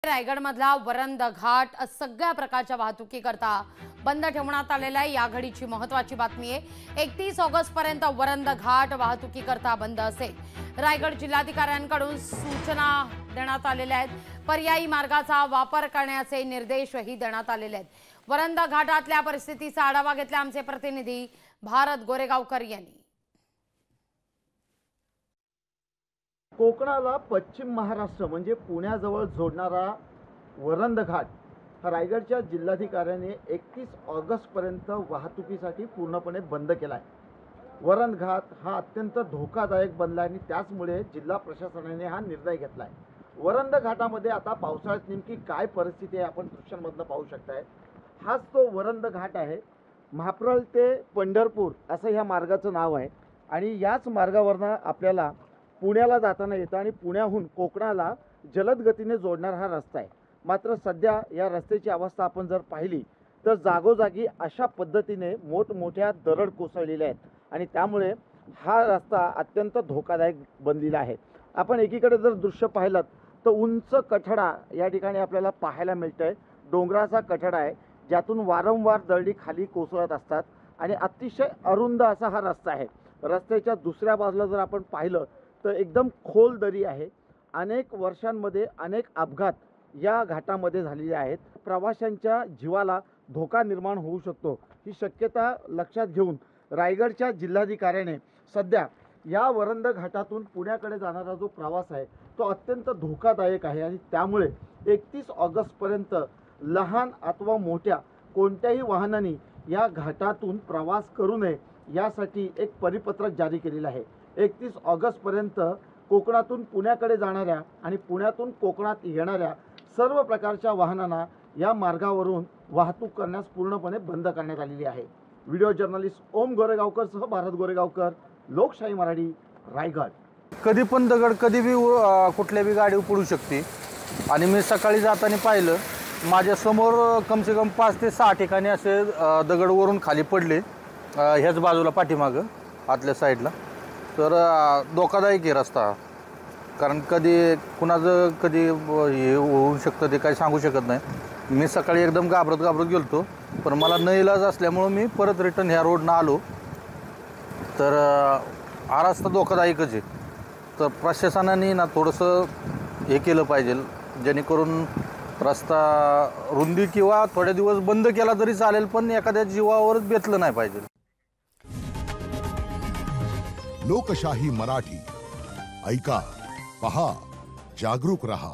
रायगडमधला वरंद घाट सगळ्या प्रकारच्या वाहतुकीकरता बंद ठेवण्यात आलेला आहे। या घडीची महत्त्वाची बातमी आहे। 31 ऑगस्ट पर्यंत वरंद घाट वाहतुकीकरता बंद असेल। रायगड जिल्हाधिकाऱ्यांकडून सूचना देण्यात आलेल्या आहेत। पर्यायी मार्गाचा वापर करण्याचे निर्देशही देण्यात आलेले आहेत। वरंद घाटातल्या परिस्थितीचा आढावा घेतला आमचे प्रतिनिधी भारत गोरेगावकर यांनी। कोकणाला पश्चिम महाराष्ट्र म्हणजे पुण्याजवळ जोडणारा वरंद घाट हा रायगडच्या जिल्हाधिकाऱ्याने 31 ऑगस्ट पर्यंत वाहतुकीसाठी पूर्णपणे बंद केला आहे। वरंद घाट हा अत्यंत धोकादायक बनला आणि त्याचमुळे जिल्हा प्रशासनाने हा निर्णय घेतला आहे। वरंद घाटामध्ये आता पावसाळ्यात नेमकी काय परिस्थिती आहे आपण दृश्यांमधून पाहू शकताय। हाच तो वरंद घाट आहे। महाप्रळ ते पंढरपूर असं ह्या मार्गाचं नाव आहे आणि याच मार्गावरनं आपल्याला पुण्याला जाताना येतं आणि पुण्याहून कोकणाला जलद गतीने जोडणारा हा रस्ता आहे। मात्र सध्या या रस्त्याची अवस्था आपण जर पाहिली तर जागोजागी अशा पद्धतीने मोठमोठ्या दरड कोसळलेल्या आहेत आणि त्यामुळे हा रस्ता अत्यंत धोकादायक बनलेला आहे। आपण एकीकडे जर दृश्य पाहिलं तर उंच कठडा या ठिकाणी आपल्याला पाहायला मिळतंय। डोंगराचा कठडा आहे ज्यातून वारंवार दरडी खाली कोसळत असतात आणि अतिशय अरुंद असा हा रस्ता आहे। रस्त्याच्या दुसऱ्या बाजूला जर आपण पाहिलं तर एकदम खोल दरी आहे। अनेक वर्षांमध्ये अनेक अपघात या घाटामध्ये झालेले आहेत। प्रवाशांच्या जीवाला धोका निर्माण होऊ शकतो ही शक्यता लक्षात घेऊन रायगडच्या जिल्हाधिकाऱ्याने सध्या या वरंद घाटातून पुण्याकडे जाणारा जो प्रवास आहे तो अत्यंत धोकादायक आहे आणि त्यामुळे 31 ऑगस्ट पर्यंत लहान अथवा मोठ्या कोणत्याही वाहनांनी या घाटातून प्रवास करू नये यासाठी एक परिपत्रक जारी केलेलं आहे। 31 ऑगस्ट पर्यंत कोकणातून पुण्याकडे जाणाऱ्या आणि पुण्यातून कोकणात येणाऱ्या सर्व प्रकारच्या वाहनांना या मार्गावरून वाहतूक करण्यास पूर्णपणे बंद करण्यात आलेली आहे। व्हिडिओ जर्नलिस्ट ओम गोरेगावकर सह भारत गोरेगावकर, लोकशाही मराठी, रायगड। कधी पण दगड कधी भी कुठल्या भी गाडी पडू शकते आणि मी सकाळी जाताना पाहिलं माझ्या समोर कम से कम 5 ते 6 ठिकाणी असे दगड वरून खाली पडले ह्याच बाजूला पाठीमागं आतल्या साईडला। तर धोकादायक आहे रस्ता, कारण कधी कुणाचं कधी हे होऊ शकतं ते काही सांगू शकत नाही। मी सकाळी एकदम घाबरत गेलतो पण मला नईलाज असल्यामुळं मी परत रिटर्न ह्या रोडनं आलो। तर हा रस्ता धोकादायकच आहे। तर प्रशासनाने ना थोडंसं हे केलं पाहिजे जेणेकरून रस्ता रुंदी किंवा थोड्या दिवस बंद केला तरी चालेल पण एखाद्या जीवावरच बेतलं नाही पाहिजे। लोकशाही मराठी ऐका, पहा, जागरूक रहा।